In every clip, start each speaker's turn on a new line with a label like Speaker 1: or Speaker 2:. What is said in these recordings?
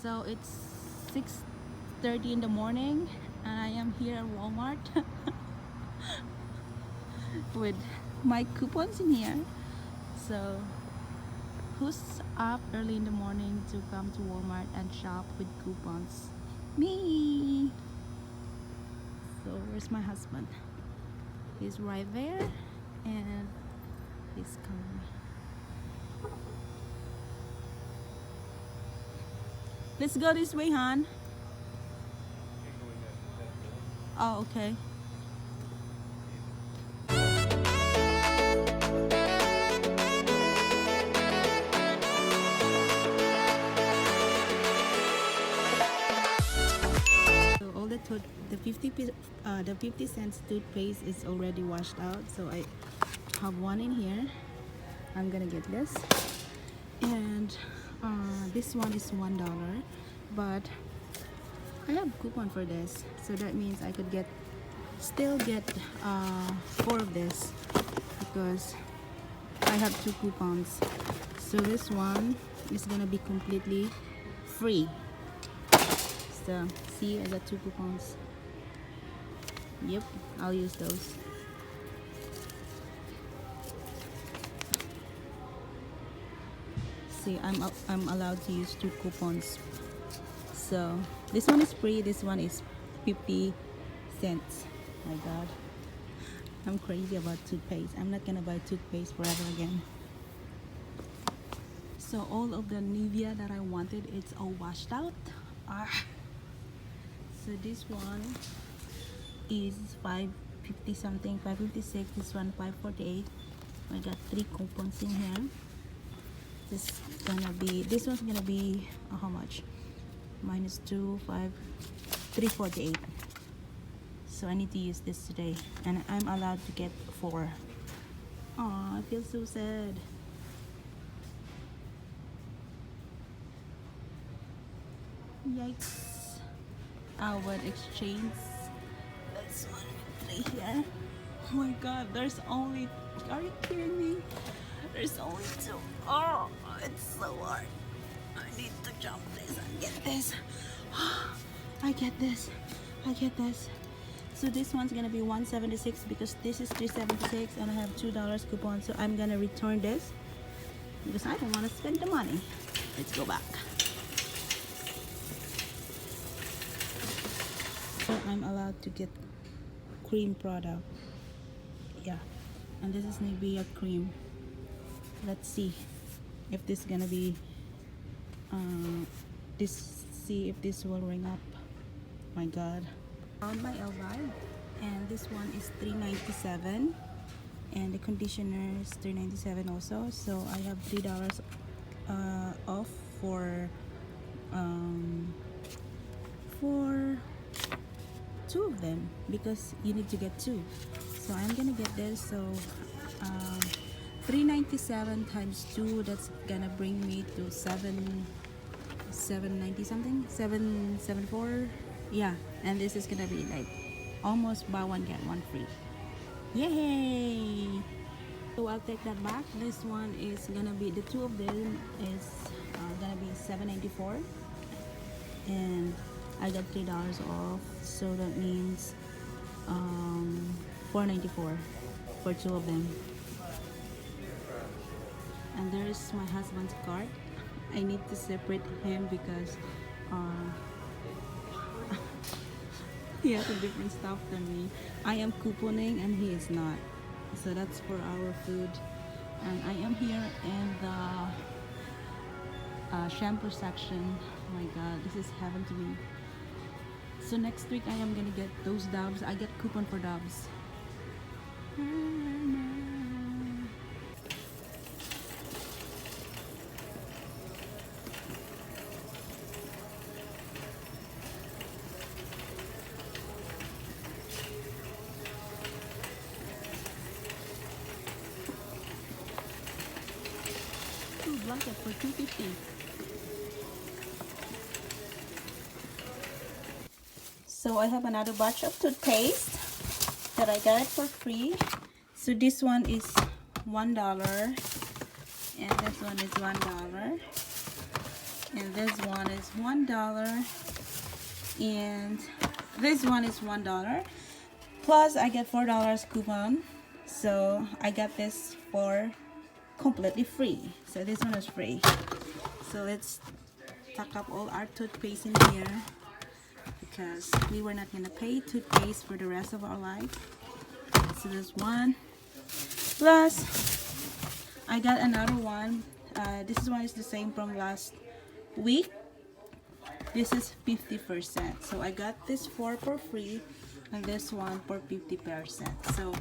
Speaker 1: So it's 6:30 in the morning and I am here at Walmart with my coupons in here. So who's up early in the morning to come to Walmart and shop with coupons? Me! So where's my husband? He's right there and he's coming. Let's go this way, hon. Oh, okay. So all the 50 cents toothpaste is already washed out. So I have one in here. I'm gonna get this, and this one is $1, but I have coupon for this, so that means I could still get 4 of this because I have 2 coupons. So this one is gonna be completely free. So see, I got 2 coupons. Yep, I'll use those. See, I'm allowed to use 2 coupons. So this one is free, this one is 50 cents. My god, I'm crazy about toothpaste. I'm not gonna buy toothpaste forever again. So all of the Nivea that I wanted, it's all washed out. So this one is 550 something, 556. This one 548. I got 3 coupons in here. This one's gonna be how much? Minus 2, 5, 348. So I need to use this today, and I'm allowed to get 4. Oh, I feel so sad. Yikes! Our exchange. That's 1 3 here. Oh my god, there's only. Are you kidding me? There's only 2. Oh, it's so hard. I need to jump this and get this. I get this. I get this. So this one's gonna be $176 because this is $376 and I have $2 coupon. So I'm gonna return this because I don't want to spend the money. Let's go back. So I'm allowed to get cream product. Yeah, and this is Nivea cream. Let's see if this is gonna be see if this will ring up. My god, found my elbow, and this one is $3.97 and the conditioner is $3.97 also. So I have $3 off for 2 of them because you need to get 2. So I'm gonna get this. So $3.97 times 2, that's gonna bring me to $7.90 something, $7.74. Yeah, and this is gonna be like almost buy one get one free. Yay! So I'll take that back. This one is gonna be, the 2 of them is gonna be $7.94, and I got $3 off, so that means $4.94 for 2 of them. And there's my husband's card. I need to separate him because he has a different stuff than me. I am couponing and he is not. So that's for our food. And I am here in the shampoo section. Oh my god, this is heaven to me. So next week I am gonna get those Doves. I get coupon for Doves. Blanket for $2.50. So I have another batch of toothpaste that I got it for free. So this one is $1 and this one is $1. and this one is $1, and this one is $1. Plus I get $4 coupon, so I got this for completely free. So this one is free. So let's stock up all our toothpaste in here, because we were not gonna pay toothpaste for the rest of our life. So there's one. Plus I got another one. This one is the same from last week. This is 50%. So I got this four for free and this one for 50%. So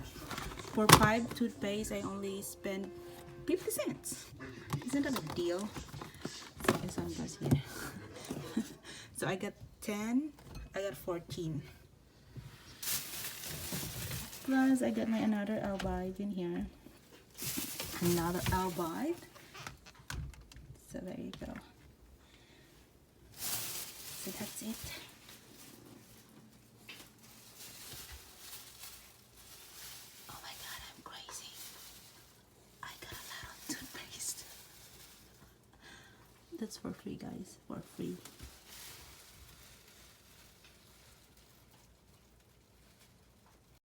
Speaker 1: for 5 toothpaste, I only spent 50 cents. Isn't that a deal? So this one goes here. So I got 10, I got 14. Plus I got my another albite in here. Another albite. So there you go. So that's it. Oh my god, I'm crazy. I got a lot of toothpaste. That's for free, guys. For free.